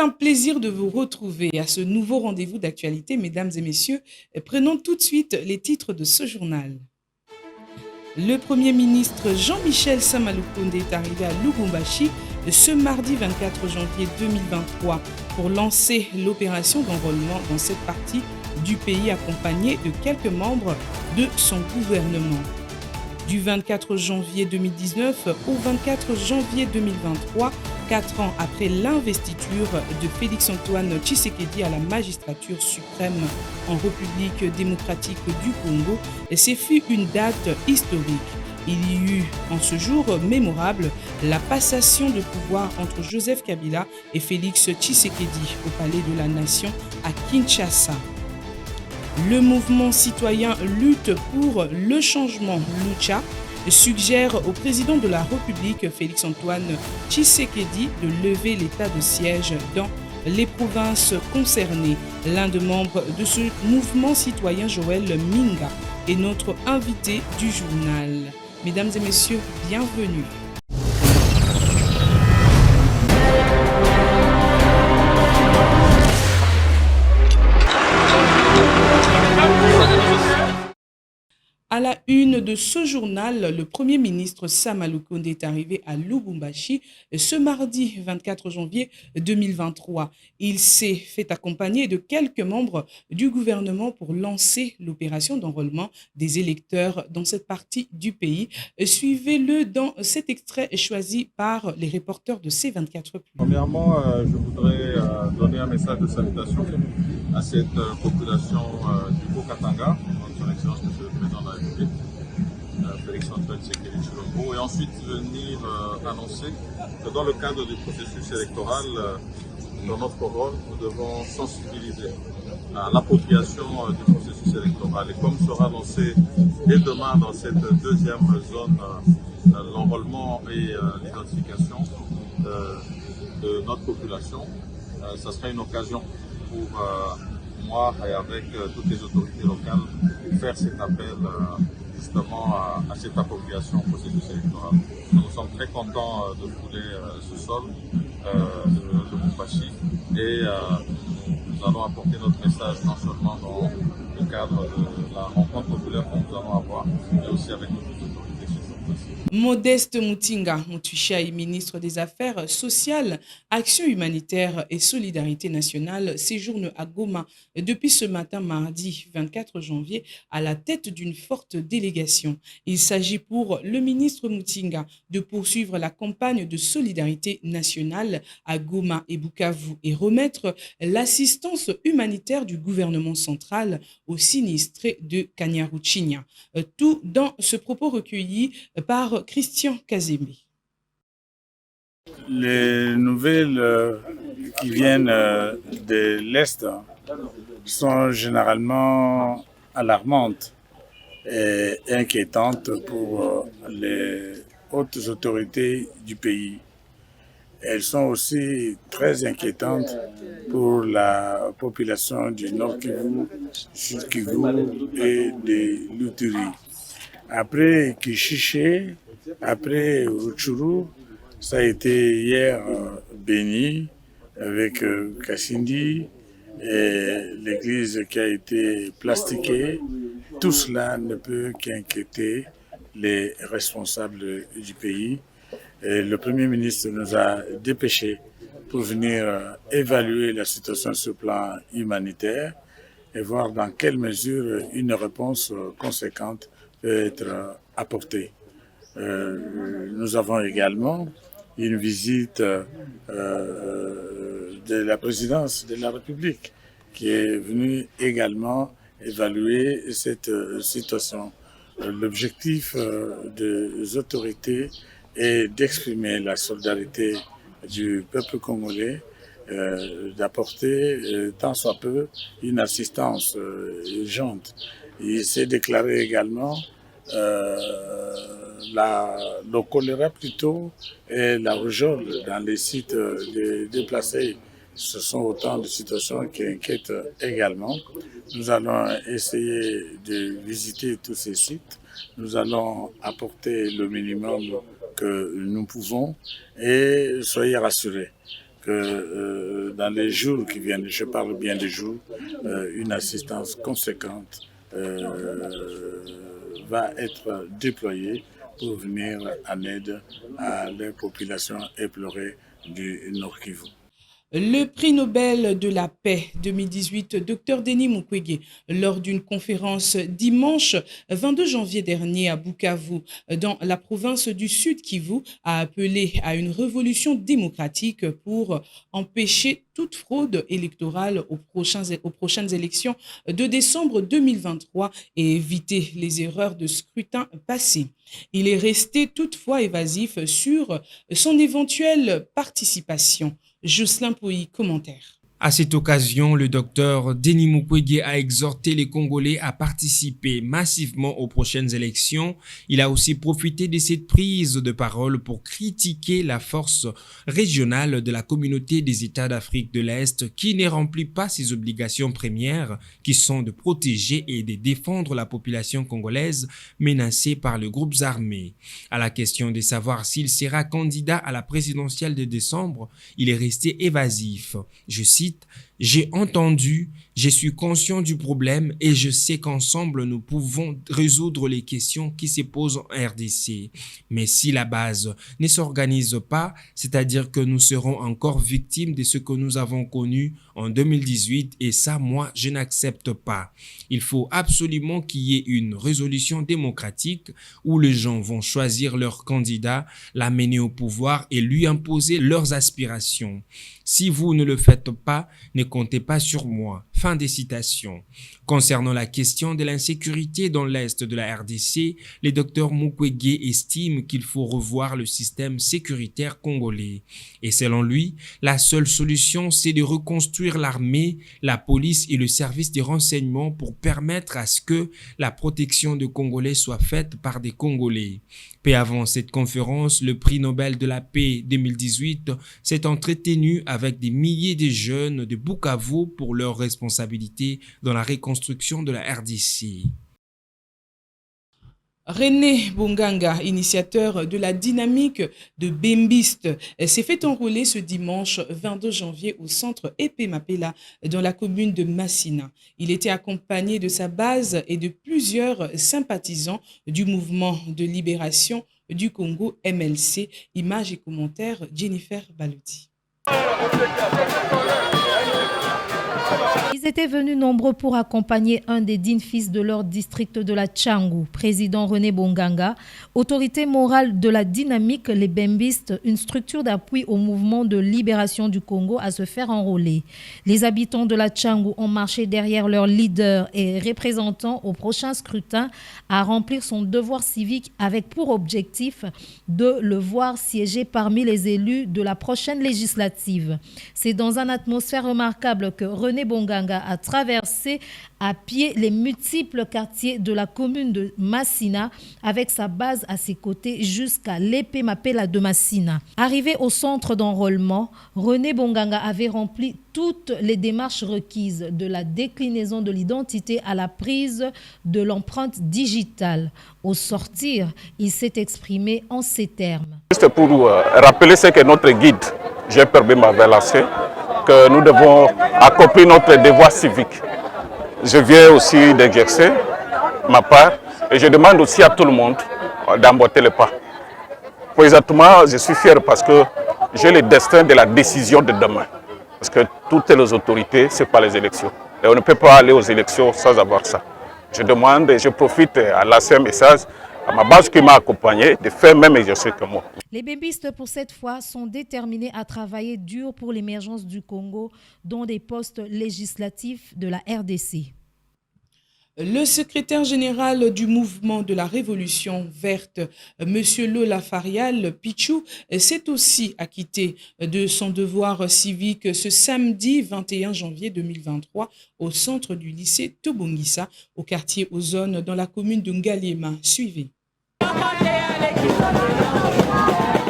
C'est un plaisir de vous retrouver à ce nouveau rendez-vous d'actualité, mesdames et messieurs. Prenons tout de suite les titres de ce journal. Le Premier ministre Jean-Michel Samaloukonde est arrivé à Lubumbashi ce mardi 24 janvier 2023 pour lancer l'opération d'enrôlement dans cette partie du pays accompagné de quelques membres de son gouvernement. Du 24 janvier 2019 au 24 janvier 2023, 4 ans après l'investiture de Félix-Antoine Tshisekedi à la magistrature suprême en République démocratique du Congo, ce fut une date historique. Il y eut en ce jour mémorable la passation de pouvoir entre Joseph Kabila et Félix Tshisekedi au Palais de la Nation à Kinshasa. Le mouvement citoyen Lutte pour le changement, Lucha, suggère au président de la République, Félix-Antoine Tshisekedi, de lever l'état de siège dans les provinces concernées. L'un des membres de ce mouvement citoyen, Joël Minga, est notre invité du journal. Mesdames et messieurs, bienvenue. À la une de ce journal, le Premier ministre Samaloukonde est arrivé à Lubumbashi ce mardi 24 janvier 2023. Il s'est fait accompagner de quelques membres du gouvernement pour lancer l'opération d'enrôlement des électeurs dans cette partie du pays. Suivez-le dans cet extrait choisi par les reporters de C24+. Premièrement, je voudrais donner un message de salutation à cette population du Haut-Katanga, son Excellence Monsieur le Président de la République, Félix-Antoine Tshisekedi Tshilombo, et ensuite venir annoncer que dans le cadre du processus électoral, dans notre rôle, nous devons sensibiliser à l'appropriation du processus électoral. Et comme sera lancé dès demain dans cette deuxième zone, l'enrôlement et l'identification de notre population, ça sera une occasion pour moi et avec toutes les autorités locales faire cet appel justement à cette appropriation au processus électoral. Nous sommes très contents de fouler ce sol de Lubumbashi et nous allons apporter notre message non seulement dans le cadre de la rencontre populaire que nous allons avoir, mais aussi avec toutes les autorités sur place. Modeste Mutinga Mutwichai, ministre des Affaires sociales, Action humanitaire et solidarité nationale, séjourne à Goma depuis ce matin mardi 24 janvier à la tête d'une forte délégation. Il s'agit pour le ministre Mutinga de poursuivre la campagne de solidarité nationale à Goma et Bukavu et remettre l'assistance humanitaire du gouvernement central aux sinistrés de Kanyaruchinya. Tout dans ce propos recueilli par Christian Kazembe. Les nouvelles qui viennent de l'Est sont généralement alarmantes et inquiétantes pour les hautes autorités du pays. Elles sont aussi très inquiétantes pour la population du Nord Kivu, Sud Kivu et de l'Uturi. Après Kishiché, après Rutshuru, ça a été hier béni avec Kassindi et l'église qui a été plastiquée. Tout cela ne peut qu'inquiéter les responsables du pays. Et le Premier ministre nous a dépêchés pour venir évaluer la situation sur le plan humanitaire et voir dans quelle mesure une réponse conséquente peut être apportée. Nous avons également une visite de la présidence de la République qui est venue également évaluer cette situation. L'objectif des autorités est d'exprimer la solidarité du peuple congolais, d'apporter tant soit peu une assistance urgente. Il s'est déclaré également le choléra plutôt et la rougeole dans les sites déplacés. Ce sont autant de situations qui inquiètent également. Nous allons essayer de visiter tous ces sites. Nous allons apporter le minimum que nous pouvons et soyez rassurés. que dans les jours qui viennent, je parle bien des jours, une assistance conséquente va être déployée pour venir en aide à les populations éplorées du Nord Kivu. Le prix Nobel de la paix 2018, Dr Denis Mukwege, lors d'une conférence dimanche 22 janvier dernier à Bukavu, dans la province du Sud Kivu, a appelé à une révolution démocratique pour empêcher toute fraude électorale aux prochaines élections de décembre 2023 et éviter les erreurs de scrutin passé. Il est resté toutefois évasif sur son éventuelle participation. Jocelyn Pouy, commentaire. À cette occasion, le docteur Denis Mukwege a exhorté les Congolais à participer massivement aux prochaines élections. Il a aussi profité de cette prise de parole pour critiquer la force régionale de la communauté des États d'Afrique de l'Est qui ne remplit pas ses obligations premières, qui sont de protéger et de défendre la population congolaise menacée par les groupes armés. À la question de savoir s'il sera candidat à la présidentielle de décembre, il est resté évasif. Je cite: j'ai entendu, je suis conscient du problème et je sais qu'ensemble nous pouvons résoudre les questions qui se posent en RDC. Mais si la base ne s'organise pas, c'est-à-dire que nous serons encore victimes de ce que nous avons connu en 2018 et ça, moi, je n'accepte pas. Il faut absolument qu'il y ait une résolution démocratique où les gens vont choisir leur candidat, l'amener au pouvoir et lui imposer leurs aspirations. Si vous ne le faites pas, ne comptez pas sur moi. Fin des citations. Concernant la question de l'insécurité dans l'Est de la RDC, le docteur Mukwege estime qu'il faut revoir le système sécuritaire congolais. Et selon lui, la seule solution, c'est de reconstruire l'armée, la police et le service des renseignements pour permettre à ce que la protection des Congolais soit faite par des Congolais. Peu avant cette conférence, le prix Nobel de la paix 2018 s'est entretenu avec des milliers de jeunes de Bukavu pour leurs responsabilités dans la reconstruction de la RDC. René Bonganga, initiateur de la dynamique de Bembiste, s'est fait enrôler ce dimanche 22 janvier au centre Epé Mapela dans la commune de Massina. Il était accompagné de sa base et de plusieurs sympathisants du mouvement de libération du Congo MLC. Images et commentaires, Jennifer Baloudi. Ils étaient venus nombreux pour accompagner un des dignes fils de leur district de la Tchangou, président René Bonganga, autorité morale de la dynamique Les Bembistes, une structure d'appui au mouvement de libération du Congo, à se faire enrôler. Les habitants de la Tchangou ont marché derrière leur leader et représentant au prochain scrutin à remplir son devoir civique avec pour objectif de le voir siéger parmi les élus de la prochaine législative. C'est dans une atmosphère remarquable que René Bonganga a traversé à pied les multiples quartiers de la commune de Massina avec sa base à ses côtés jusqu'à l'Épée Mapela de Massina. Arrivé au centre d'enrôlement, René Bonganga avait rempli toutes les démarches requises de la déclinaison de l'identité à la prise de l'empreinte digitale. Au sortir, il s'est exprimé en ces termes. Juste pour rappeler ce que notre guide, Jean-Pierre Bemba, avait lancé, que nous devons accomplir notre devoir civique. Je viens aussi d'exercer ma part et je demande aussi à tout le monde d'emboîter le pas. Présentement, je suis fier parce que j'ai le destin de la décision de demain. Parce que toutes les autorités, ce n'est pas les élections. Et on ne peut pas aller aux élections sans avoir ça. Je demande et je profite à lancer un message à ma base qui m'a accompagné de faire même exercer que moi. Les bébistes, pour cette fois, sont déterminés à travailler dur pour l'émergence du Congo dans des postes législatifs de la RDC. Le secrétaire général du mouvement de la Révolution verte, M. Lola Farial Pichou, s'est aussi acquitté de son devoir civique ce samedi 21 janvier 2023 au centre du lycée Tobongissa, au quartier Ozone, dans la commune de Ngaliema. Suivez.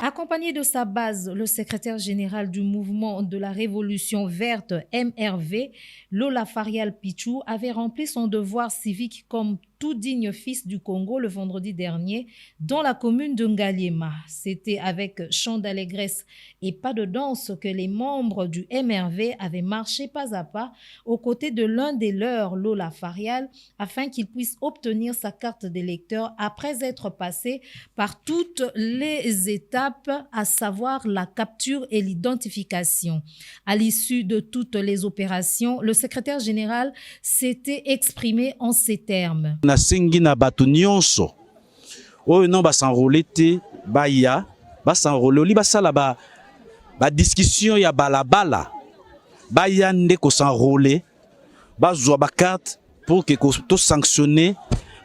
Accompagné de sa base, le secrétaire général du mouvement de la Révolution verte MRV, Lola Farial Pichou, avait rempli son devoir civique comme tout digne fils du Congo le vendredi dernier dans la commune de Ngaliema. C'était avec chant d'allégresse et pas de danse que les membres du MRV avaient marché pas à pas aux côtés de l'un des leurs, Lola Farial, afin qu'il puisse obtenir sa carte d'électeur après être passé par toutes les étapes, à savoir la capture et l'identification. À l'issue de toutes les opérations, le secrétaire général s'était exprimé en ces termes. Nasengi na bato nyonso oyo non basanrole te baya basanrole oli basala ba discussion ya balabala baya nde ko sanrole bazwa ba carte pour que to sanctionner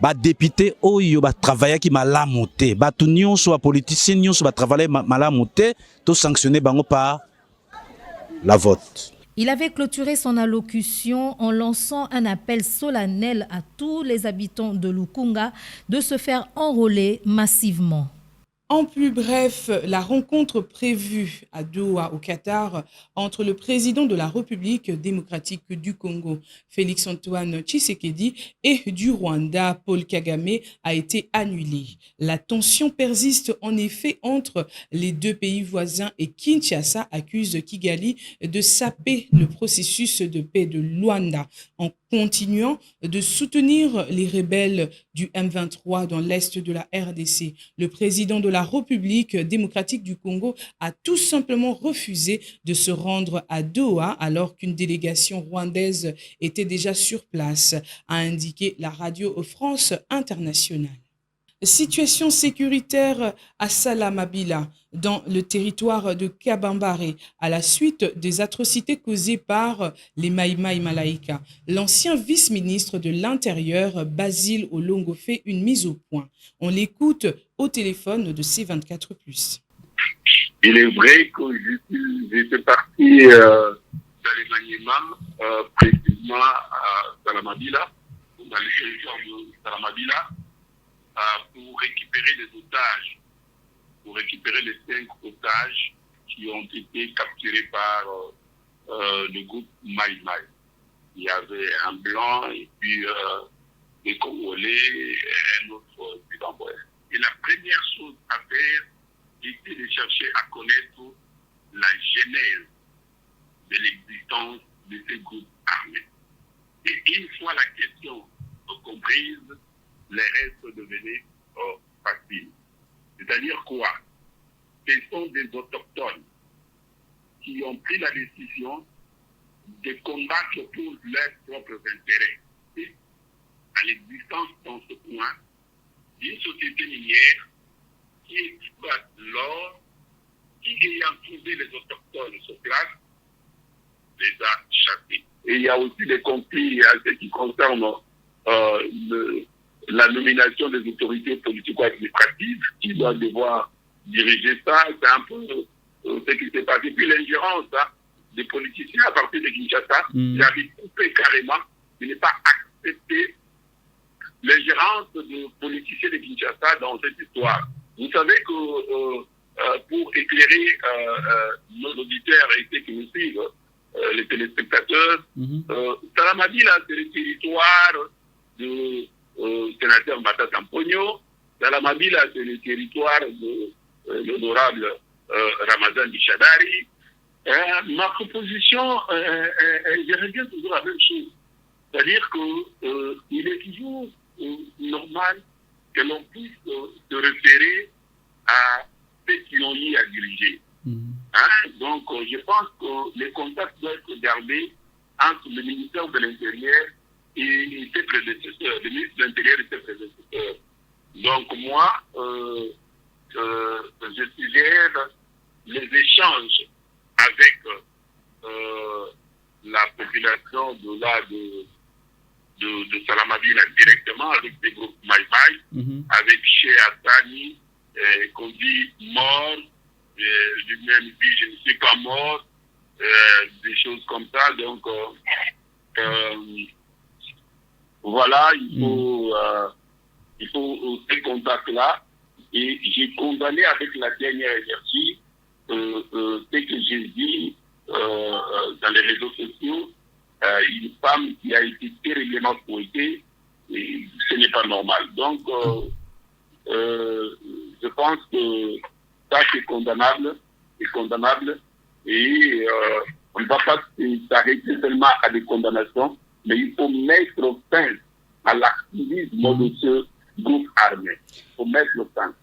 ba député oyo ba travailler ki malamu te bato nyonso ba politicien nyonso ba travailler malamu te to sanctionner bango par la vote. Il avait clôturé son allocution en lançant un appel solennel à tous les habitants de Lukunga de se faire enrôler massivement. En plus bref, la rencontre prévue à Doha, au Qatar, entre le président de la République démocratique du Congo, Félix-Antoine Tshisekedi, et du Rwanda, Paul Kagame, a été annulée. La tension persiste en effet entre les deux pays voisins et Kinshasa accuse Kigali de saper le processus de paix de Luanda en continuant de soutenir les rebelles du M23 dans l'est de la RDC. Le président de la République démocratique du Congo a tout simplement refusé de se rendre à Doha alors qu'une délégation rwandaise était déjà sur place, a indiqué la radio France Internationale. Situation sécuritaire à Salamabila, dans le territoire de Kabambare, à la suite des atrocités causées par les Maïmaï Malaïka. L'ancien vice-ministre de l'Intérieur, Basile Olongo, fait une mise au point. On l'écoute au téléphone de C24+. Il est vrai que j'étais parti dans les Maniema, précisément à Salamabila, dans les régions de Salamabila, pour récupérer les otages, pour récupérer les 5 otages qui ont été capturés par le groupe Maï Maï. Il y avait un blanc et puis des Congolais et un autre Sud-Ambois. Et la première chose à faire était de chercher à connaître la genèse de l'existence de ces groupes armés. Et une fois la question comprise, les restes devenaient faciles. C'est-à-dire quoi? Ce sont des autochtones qui ont pris la décision de combattre pour leurs propres intérêts. Et à l'existence dans ce point d'une société minière qui exploite l'or, qui ayant trouvé les autochtones sur place, les a chassés. Et il y a aussi des conflits à ce qui concerne la nomination des autorités politico-administratives qui doivent devoir diriger ça. C'est un peu ce qui s'est passé. Puis l'ingérence des politiciens à partir de Kinshasa, j'avais coupé carrément, de ne pas accepter l'ingérence des politiciens de Kinshasa dans cette histoire. Vous savez que pour éclairer nos auditeurs et ceux qui nous suivent, les téléspectateurs, Salamabila, c'est le territoire du sénateur Matata Ampogno. Salamabila, c'est le territoire de l'honorable Ramazan Bichadari. Ma proposition, je reviens toujours à la même chose. C'est-à-dire qu'il est toujours normal que l'on puisse se référer à ceux qui ont eu à diriger. Donc, je pense que les contacts doivent être gardés entre le ministère de l'Intérieur et ses prédécesseurs, le ministre de l'Intérieur et ses prédécesseurs. Donc, moi, je suggère les échanges avec la population de Salamabila directement, avec des groupes Maïmaï, avec Chez Assani, qu'on dit mort, lui-même dit je ne suis pas mort, des choses comme ça. Donc, voilà, il faut ces contacts-là. Et j'ai condamné avec la dernière énergie ce que j'ai dit dans les réseaux sociaux, une femme qui a été terriblement fouettée ce n'est pas normal. Donc, je pense que ça, c'est condamnable, et on ne va pas s'arrêter seulement à des condamnations, mais il faut mettre fin à l'activisme de ce groupe armé. Il faut mettre fin.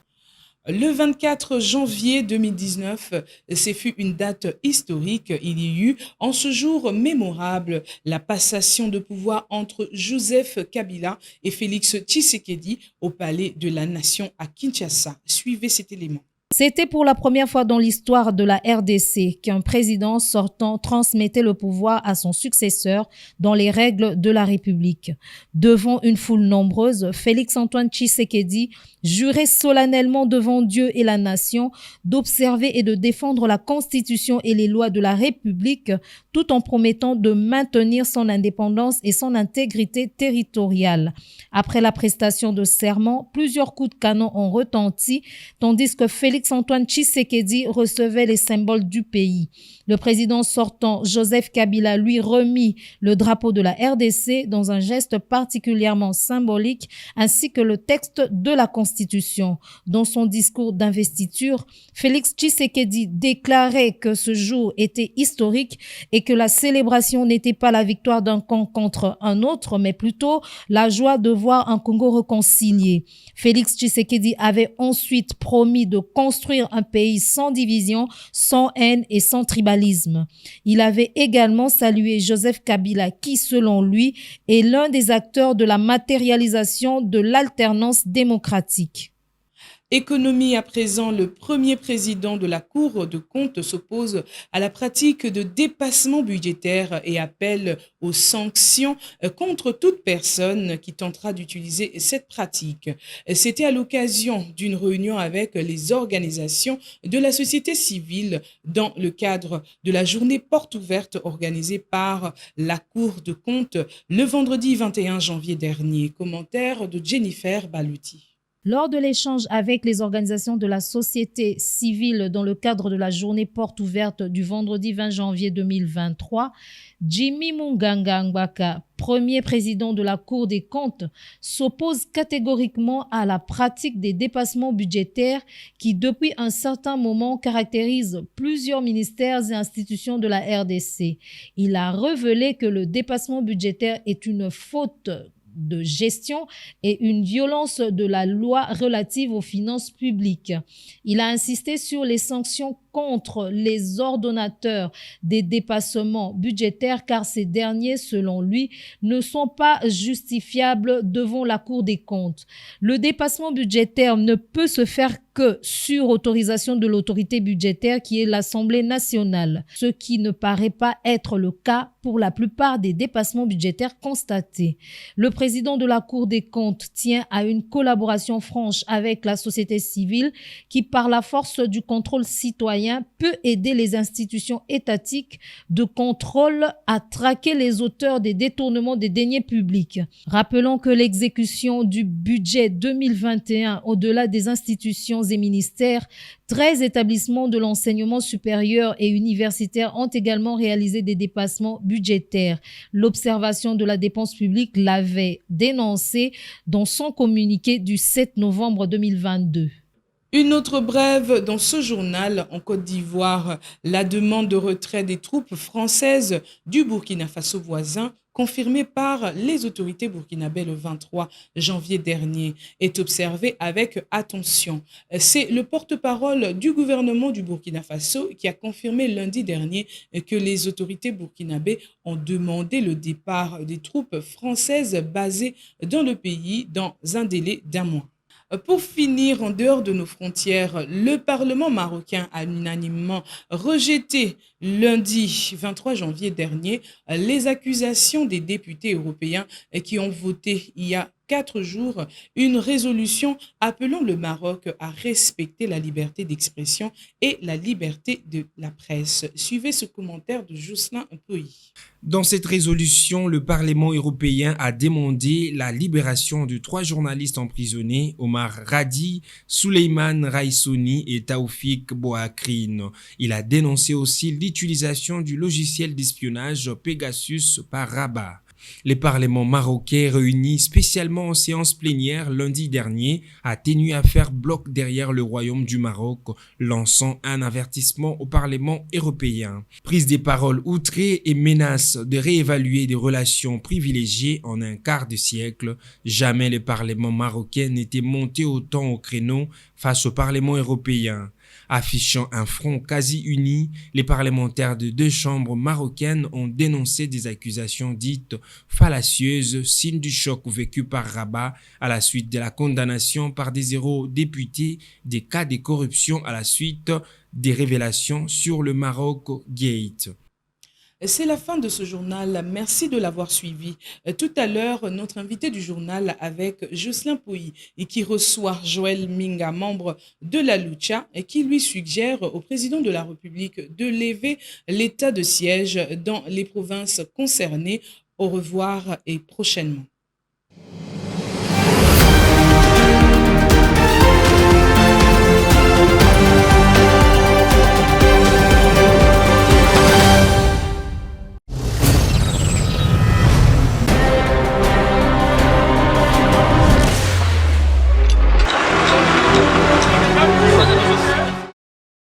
Le 24 janvier 2019, ce fut une date historique. Il y eut, en ce jour mémorable, la passation de pouvoir entre Joseph Kabila et Félix Tshisekedi au Palais de la Nation à Kinshasa. Suivez cet élément. C'était pour la première fois dans l'histoire de la RDC qu'un président sortant transmettait le pouvoir à son successeur dans les règles de la République. Devant une foule nombreuse, Félix-Antoine Tshisekedi jurait solennellement devant Dieu et la nation d'observer et de défendre la Constitution et les lois de la République, tout en promettant de maintenir son indépendance et son intégrité territoriale. Après la prestation de serment, plusieurs coups de canon ont retenti, tandis que Félix-Antoine Tshisekedi recevait les symboles du pays. Le président sortant, Joseph Kabila, lui remit le drapeau de la RDC dans un geste particulièrement symbolique, ainsi que le texte de la Constitution. Dans son discours d'investiture, Félix Tshisekedi déclarait que ce jour était historique et que la célébration n'était pas la victoire d'un camp contre un autre, mais plutôt la joie de voir un Congo réconcilié. Félix Tshisekedi avait ensuite promis de construire un pays sans division, sans haine et sans tribalisme. Il avait également salué Joseph Kabila qui, selon lui, est l'un des acteurs de la matérialisation de l'alternance démocratique. Économie à présent, le premier président de la Cour de comptes s'oppose à la pratique de dépassement budgétaire et appelle aux sanctions contre toute personne qui tentera d'utiliser cette pratique. C'était à l'occasion d'une réunion avec les organisations de la société civile dans le cadre de la journée porte ouverte organisée par la Cour de comptes le vendredi 21 janvier dernier. Commentaire de Jennifer Baluti. Lors de l'échange avec les organisations de la société civile dans le cadre de la journée porte ouverte du vendredi 20 janvier 2023, Jimmy Munganga Ngwaka, premier président de la Cour des comptes, s'oppose catégoriquement à la pratique des dépassements budgétaires qui, depuis un certain moment, caractérisent plusieurs ministères et institutions de la RDC. Il a révélé que le dépassement budgétaire est une faute de gestion et une violence de la loi relative aux finances publiques. Il a insisté sur les sanctions contre les ordonnateurs des dépassements budgétaires car ces derniers, selon lui, ne sont pas justifiables devant la Cour des comptes. Le dépassement budgétaire ne peut se faire que sur autorisation de l'autorité budgétaire qui est l'Assemblée nationale, ce qui ne paraît pas être le cas pour la plupart des dépassements budgétaires constatés. Le président de la Cour des comptes tient à une collaboration franche avec la société civile qui, par la force du contrôle citoyen, peut aider les institutions étatiques de contrôle à traquer les auteurs des détournements des deniers publics. Rappelons que l'exécution du budget 2021 au-delà des institutions et ministères, 13 établissements de l'enseignement supérieur et universitaire ont également réalisé des dépassements budgétaires. L'Observation de la dépense publique l'avait dénoncé dans son communiqué du 7 novembre 2022. Une autre brève dans ce journal en Côte d'Ivoire, la demande de retrait des troupes françaises du Burkina Faso voisin, confirmée par les autorités burkinabées le 23 janvier dernier, est observée avec attention. C'est le porte-parole du gouvernement du Burkina Faso qui a confirmé lundi dernier que les autorités burkinabées ont demandé le départ des troupes françaises basées dans le pays dans un délai d'1 mois. Pour finir, en dehors de nos frontières, le Parlement marocain a unanimement rejeté lundi 23 janvier dernier les accusations des députés européens qui ont voté il y a 4 jours une résolution appelant le Maroc à respecter la liberté d'expression et la liberté de la presse. Suivez ce commentaire de Jocelyn Pouy. Dans cette résolution, le Parlement européen a demandé la libération de 3 journalistes emprisonnés, Omar Radi, Souleymane Raissoni et Taoufik Boakrine. Il a dénoncé aussi l'utilisation du logiciel d'espionnage Pegasus par Rabat. Les parlements marocains réunis spécialement en séance plénière lundi dernier a tenu à faire bloc derrière le Royaume du Maroc, lançant un avertissement au Parlement européen. Prise des paroles outrées et menaces de réévaluer des relations privilégiées en un quart de siècle, jamais le Parlement marocain n'était monté autant au créneau face au Parlement européen. Affichant un front quasi uni, les parlementaires de deux chambres marocaines ont dénoncé des accusations dites fallacieuses, signe du choc vécu par Rabat à la suite de la condamnation par des eurodéputés des cas de corruption à la suite des révélations sur le Maroc Gate. C'est la fin de ce journal. Merci de l'avoir suivi. Tout à l'heure, notre invité du journal avec Jocelyn Pouy et qui reçoit Joël Minga, membre de la Lucha, et qui lui suggère au président de la République de lever l'état de siège dans les provinces concernées. Au revoir et prochainement.